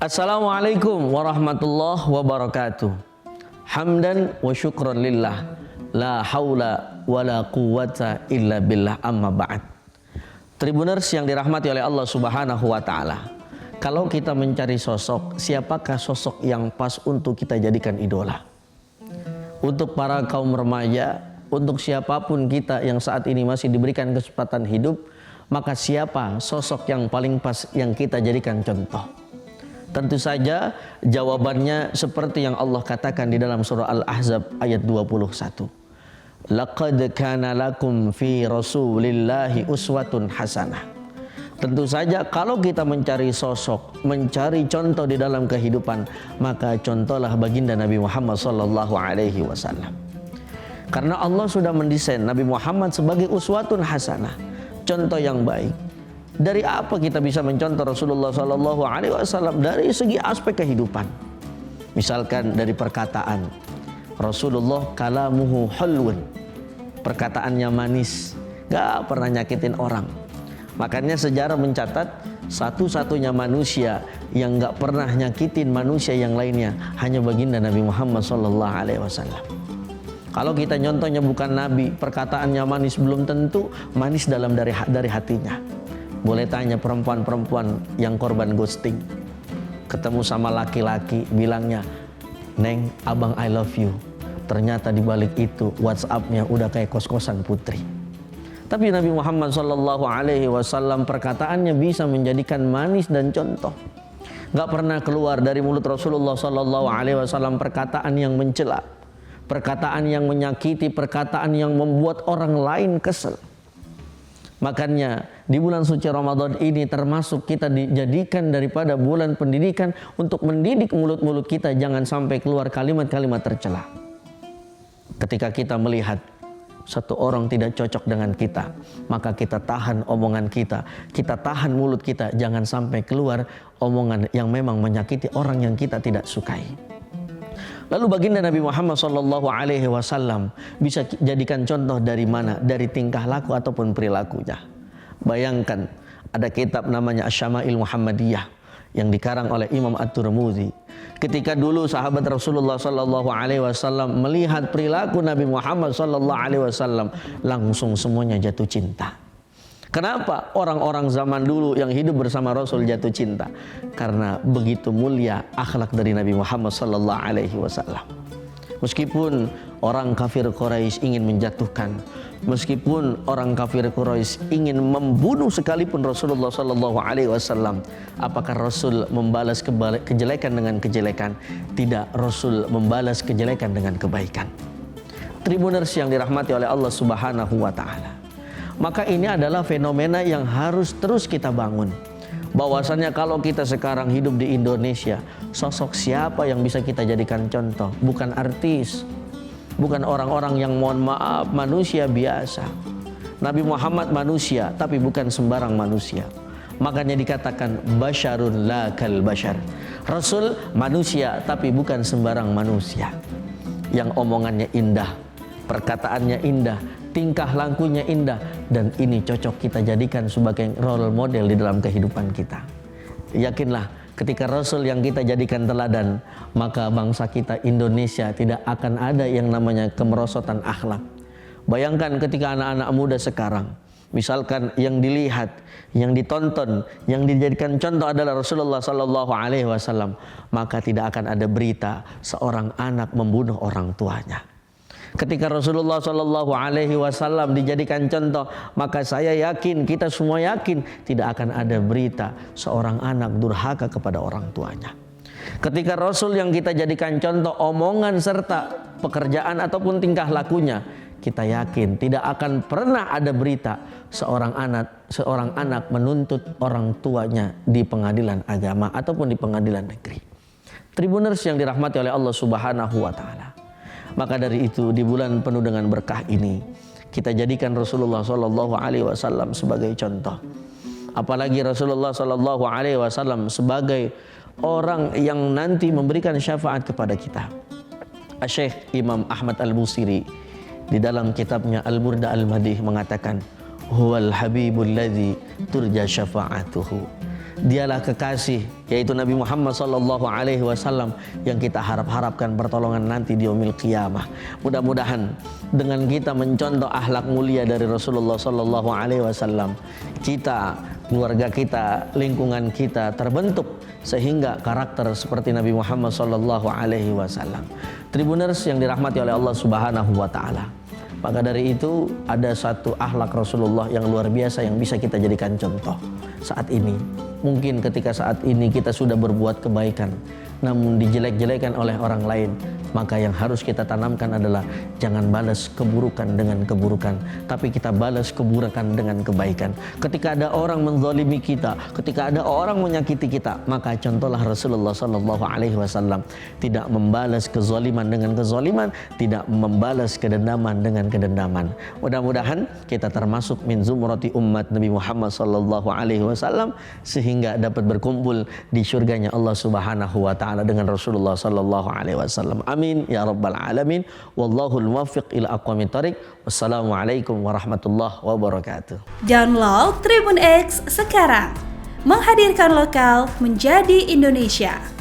Assalamualaikum warahmatullahi wabarakatuh. Hamdan wa syukran lillah, la haula wa la quwwata illa billah, amma ba'd. Tribuners yang dirahmati oleh Allah Subhanahu wa taala. Kalau kita mencari sosok, siapakah sosok yang pas untuk kita jadikan idola? Untuk para kaum remaja, untuk siapapun kita yang saat ini masih diberikan kesempatan hidup, maka siapa sosok yang paling pas yang kita jadikan contoh? Tentu saja jawabannya seperti yang Allah katakan di dalam surah Al-Ahzab ayat 21. Laqad kana lakum fi rasulillahi uswatun hasanah. Tentu saja kalau kita mencari sosok, mencari contoh di dalam kehidupan, maka contohlah baginda Nabi Muhammad sallallahu alaihi wasallam. Karena Allah sudah mendesain Nabi Muhammad sebagai uswatun hasanah, contoh yang baik. Dari apa kita bisa mencontoh Rasulullah sallallahu alaihi wasallam? Dari segi aspek kehidupan. Misalkan dari perkataan. Rasulullah kalamuhu hulwun. Perkataannya manis, gak pernah nyakitin orang. Makanya sejarah mencatat satu-satunya manusia yang gak pernah nyakitin manusia yang lainnya hanya baginda Nabi Muhammad sallallahu alaihi wasallam. Kalau kita nyontohnya bukan Nabi, perkataannya manis, belum tentu manis dalam dari hatinya. Boleh tanya perempuan-perempuan yang korban ghosting, ketemu sama laki-laki, bilangnya, "Neng, abang I love you." Ternyata di balik itu WhatsApp-nya udah kayak kos-kosan putri. Tapi Nabi Muhammad sallallahu alaihi wasallam perkataannya bisa menjadikan manis dan contoh. Gak pernah keluar dari mulut Rasulullah sallallahu alaihi wasallam perkataan yang mencela, perkataan yang menyakiti, perkataan yang membuat orang lain kesel. Makanya di bulan suci Ramadan ini termasuk kita dijadikan daripada bulan pendidikan untuk mendidik mulut-mulut kita jangan sampai keluar kalimat-kalimat tercela. Ketika kita melihat satu orang tidak cocok dengan kita, maka kita tahan omongan kita tahan mulut kita, jangan sampai keluar omongan yang memang menyakiti orang yang kita tidak sukai. Lalu baginda Nabi Muhammad sallallahu alaihi wasallam bisa jadikan contoh dari mana? Dari tingkah laku ataupun perilakunya. Bayangkan ada kitab namanya Asy-Syama'il Muhammadiyah yang dikarang oleh Imam At-Tirmidzi. Ketika dulu sahabat Rasulullah sallallahu alaihi wasallam melihat perilaku Nabi Muhammad sallallahu alaihi wasallam, langsung semuanya jatuh cinta. Kenapa orang-orang zaman dulu yang hidup bersama Rasul jatuh cinta? Karena begitu mulia akhlak dari Nabi Muhammad sallallahu alaihi wasallam. Meskipun orang kafir Quraisy ingin menjatuhkan, meskipun orang kafir Quraisy ingin membunuh sekalipun Rasulullah sallallahu alaihi wasallam, apakah Rasul membalas kejelekan dengan kejelekan? Tidak, Rasul membalas kejelekan dengan kebaikan. Tribuners yang dirahmati oleh Allah Subhanahu wa taala. Maka ini adalah fenomena yang harus terus kita bangun. Bahwasannya kalau kita sekarang hidup di Indonesia, sosok siapa yang bisa kita jadikan contoh? Bukan artis, bukan orang-orang yang mohon maaf manusia biasa. Nabi Muhammad manusia, tapi bukan sembarang manusia. Makanya dikatakan basyarun la kal basyar. Rasul manusia, tapi bukan sembarang manusia. Yang omongannya indah, perkataannya indah, tingkah lakunya indah, dan ini cocok kita jadikan sebagai role model di dalam kehidupan kita. Yakinlah ketika Rasul yang kita jadikan teladan, maka bangsa kita Indonesia tidak akan ada yang namanya kemerosotan akhlak. Bayangkan ketika anak-anak muda sekarang, misalkan yang dilihat, yang ditonton, yang dijadikan contoh adalah Rasulullah sallallahu alaihi wasallam, maka tidak akan ada berita seorang anak membunuh orang tuanya. Ketika Rasulullah sallallahu alaihi wasallam dijadikan contoh, maka saya yakin, kita semua yakin, tidak akan ada berita seorang anak durhaka kepada orang tuanya. Ketika Rasul yang kita jadikan contoh omongan serta pekerjaan ataupun tingkah lakunya, kita yakin tidak akan pernah ada berita seorang anak menuntut orang tuanya di pengadilan agama ataupun di pengadilan negeri. Tribuners yang dirahmati oleh Allah Subhanahu wa taala. Maka dari itu di bulan penuh dengan berkah ini kita jadikan Rasulullah sallallahu alaihi wasallam sebagai contoh. Apalagi Rasulullah sallallahu alaihi wasallam sebagai orang yang nanti memberikan syafaat kepada kita. Syekh Imam Ahmad Al-Busiri di dalam kitabnya Al-Burda Al-Madih mengatakan, huwal habibul ladzi turja syafa'atuhu. Dialah kekasih, yaitu Nabi Muhammad sallallahu alaihi wasallam yang kita harapkan pertolongan nanti di yaumil qiyamah. Mudah-mudahan dengan kita mencontoh akhlak mulia dari Rasulullah sallallahu alaihi wasallam, kita, keluarga kita, lingkungan kita terbentuk sehingga karakter seperti Nabi Muhammad sallallahu alaihi wasallam. Tribuners yang dirahmati oleh Allah Subhanahu wa taala. Maka dari itu ada satu akhlak Rasulullah yang luar biasa yang bisa kita jadikan contoh saat ini. Mungkin ketika saat ini kita sudah berbuat kebaikan namun dijelek-jelekan oleh orang lain, maka yang harus kita tanamkan adalah jangan balas keburukan dengan keburukan, tapi kita balas keburukan dengan kebaikan. Ketika ada orang menzalimi kita, ketika ada orang menyakiti kita, maka contohlah Rasulullah sallallahu alaihi wasallam, tidak membalas kezaliman dengan kezaliman, tidak membalas kedendaman dengan kedendaman. Mudah-mudahan kita termasuk min zumrati umat Nabi Muhammad sallallahu alaihi wasallam sehingga dapat berkumpul di surganya Allah Subhanahu wa taala dengan Rasulullah sallallahu alaihi wasallam. Amin ya rabbal alamin. Wallahul muwaffiq ila aqwamit thoriq. Wassalamualaikum warahmatullahi wabarakatuh. Download Tribun X sekarang. Menghadirkan lokal menjadi Indonesia.